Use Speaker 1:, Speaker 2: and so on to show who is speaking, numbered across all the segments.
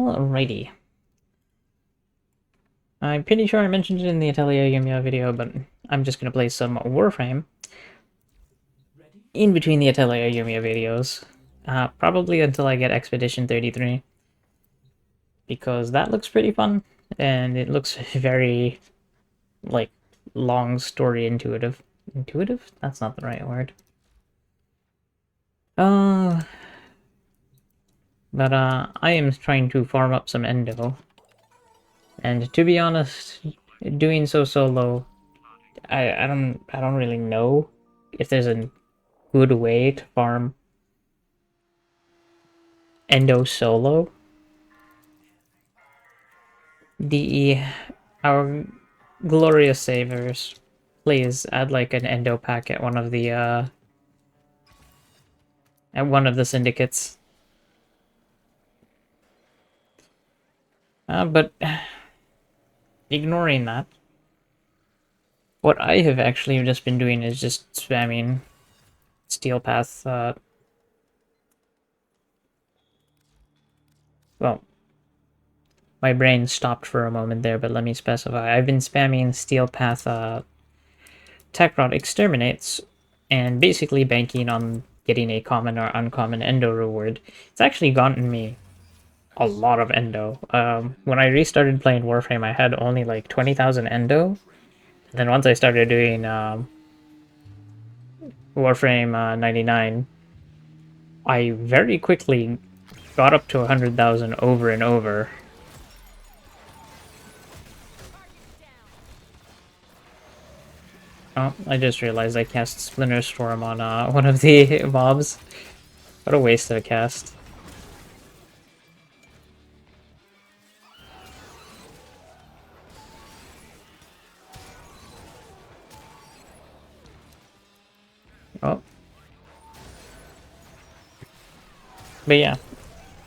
Speaker 1: Alrighty. I'm pretty sure I mentioned it in the Atelier I'll video, but I'm just gonna play some Warframe in between the Atelier I'll videos. Probably until I get Expedition 33. Because that looks pretty fun, and it looks very, like, long story intuitive. Intuitive? That's not the right word. But I am trying to farm up some Endo. And to be honest, doing so solo, I don't really know if there's a good way to farm Endo solo. Our glorious savers, please add like an Endo pack at one of the syndicates. But ignoring that, what I have actually just been doing is just spamming Steel Path. Well, my brain stopped for a moment there, but let me specify. I've been spamming Steel Path Tech Rod Exterminates, and basically banking on getting a common or uncommon Endo reward. It's actually gotten me a lot of Endo. When I restarted playing Warframe, I had only like 20,000 Endo. And then once I started doing Warframe 99, I very quickly got up to 100,000 over and over. Oh, I just realized I cast Splinter Storm on one of the mobs. What a waste of a cast. Oh. But yeah,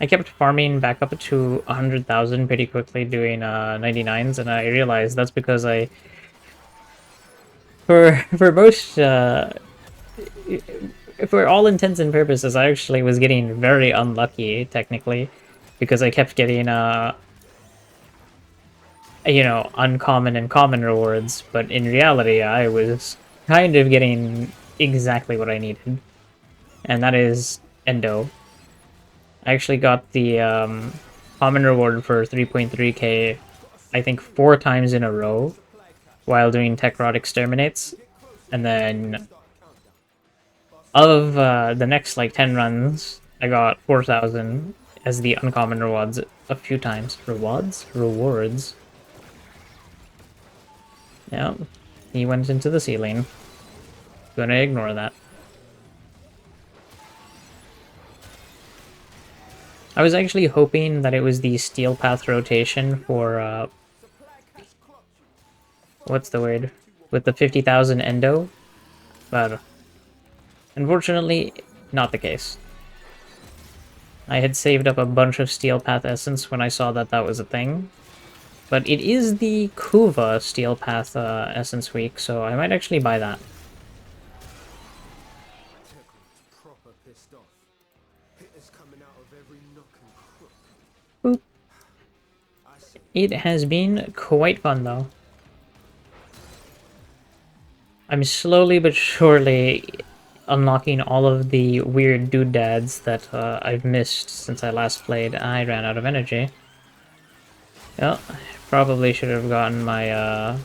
Speaker 1: I kept farming back up to 100,000 pretty quickly doing 99s, and I realized that's because for most for all intents and purposes, I actually was getting very unlucky technically, because I kept getting uncommon and common rewards, but in reality I was kind of getting exactly what I needed, and that is Endo. I actually got the common reward for 3.3k, I think 4 times in a row while doing Tech Rod Exterminates, and then of the next like 10 runs, I got 4,000 as the uncommon rewards a few times. Rewards? Yeah, he went into the ceiling. Gonna ignore that. I was actually hoping that it was the Steel Path rotation for, what's the word? With the 50,000 Endo, but unfortunately, not the case. I had saved up a bunch of Steel Path Essence when I saw that that was a thing, but it is the Kuva Steel Path Essence week, so I might actually buy that. Boop. It has been quite fun, though. I'm slowly but surely unlocking all of the weird doodads that I've missed since I last played. I ran out of energy. Well, probably should have gotten my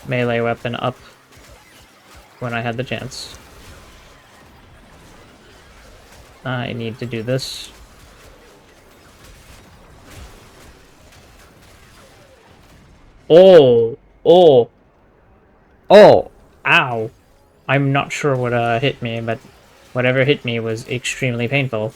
Speaker 1: melee weapon up when I had the chance. I need to do this. Oh! Oh! Oh! Ow! I'm not sure what hit me, but whatever hit me was extremely painful.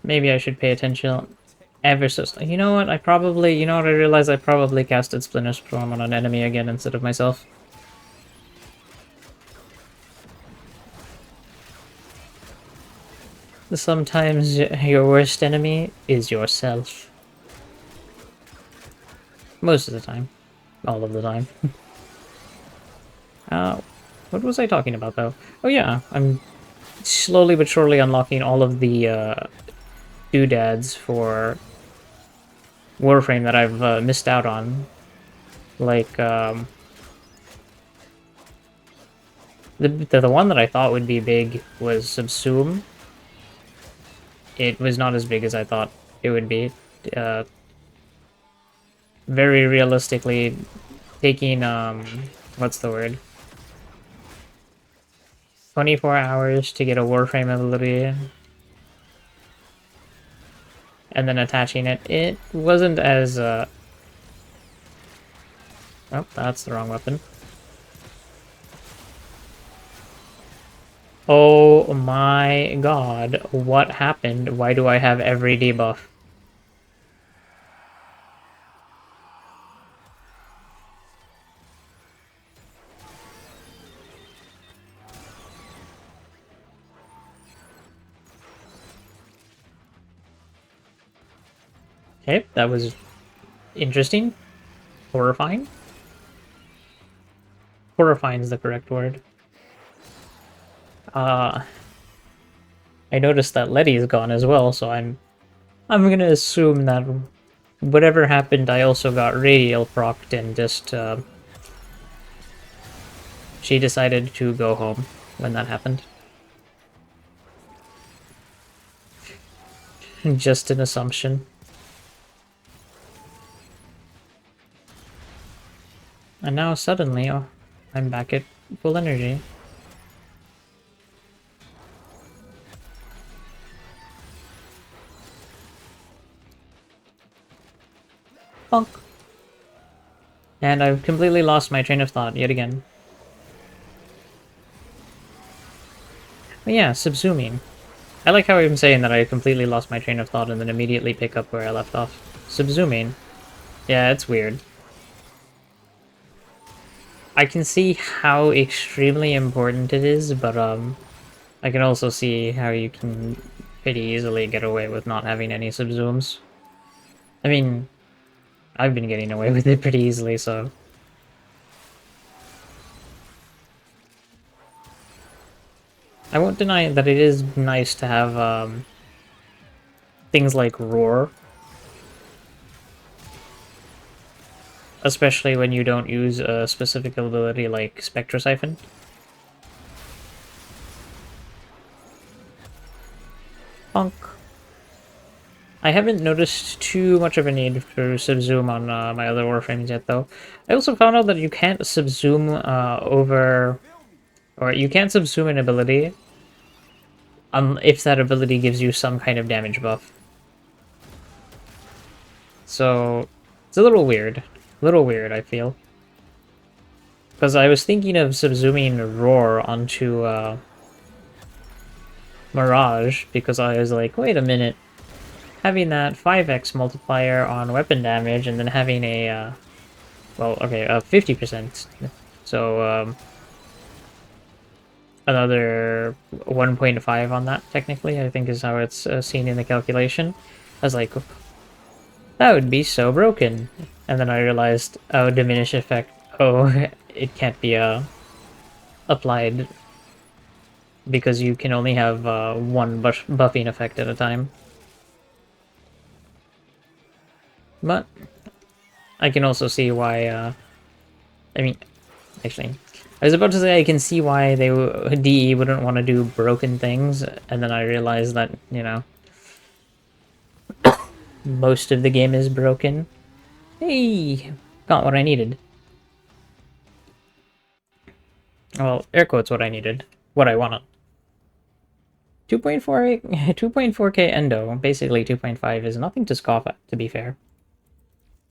Speaker 1: Maybe I should pay attention ever so slightly. You know what? I realized I probably casted Splinter Storm on an enemy again instead of myself. Sometimes your worst enemy is yourself. Most of the time. All of the time. What was I talking about, though? Oh yeah, I'm slowly but surely unlocking all of the doodads for Warframe that I've missed out on. Like, the one that I thought would be big was Subsume. It was not as big as I thought it would be. Very realistically, taking, what's the word? 24 hours to get a Warframe ability, and then attaching it. It wasn't as, oh, that's the wrong weapon. Oh my god, what happened? Why do I have every debuff? Okay, that was interesting. Horrifying? Horrifying is the correct word. I noticed that Letty is gone as well, so I'm gonna assume that whatever happened, I also got Radial procced and just, she decided to go home when that happened. Just an assumption. And now suddenly, oh, I'm back at full energy. Bonk. And I've completely lost my train of thought yet again. But yeah, subsuming. I like how I'm saying that I completely lost my train of thought and then immediately pick up where I left off. Subsuming. Yeah, it's weird. I can see how extremely important it is, but I can also see how you can pretty easily get away with not having any subzooms. I mean, I've been getting away with it pretty easily, so... I won't deny that it is nice to have things like Roar. Especially when you don't use a specific ability like Spectra Siphon. Bonk. I haven't noticed too much of a need for subzoom on my other Warframes yet, though. I also found out that you can't subzoom over... Or you can't subzoom an ability if that ability gives you some kind of damage buff. So, it's a little weird. A little weird, I feel. Because I was thinking of subzooming Roar onto Mirage, because I was like, wait a minute. Having that 5x multiplier on weapon damage, and then having a, well, okay, 50%. So, another 1.5 on that, technically, I think is how it's seen in the calculation. I was like, that would be so broken. And then I realized, oh, diminish effect. Oh, it can't be applied because you can only have one buffing effect at a time. But I can also see why, I mean, actually, I was about to say I can see why DE wouldn't want to do broken things, and then I realized that, you know, most of the game is broken. Hey, got what I needed. Well, air quotes what I needed. What I wanted. 2.4K Endo, basically 2.5, is nothing to scoff at, to be fair.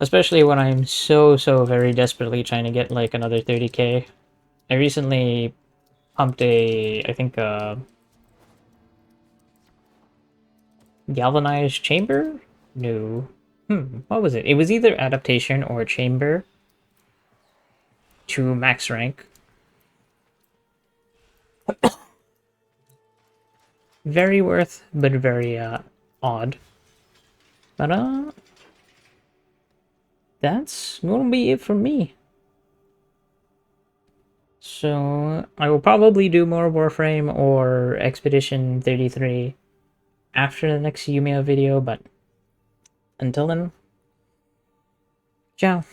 Speaker 1: Especially when I'm so very desperately trying to get, like, another 30k. I recently pumped I think, Galvanized Chamber? No. What was it? It was either Adaptation or Chamber to max rank. Very worth, but very odd. But that's gonna be it for me. So I will probably do more Warframe or Expedition 33 after the next Yumiya video, but until then, ciao.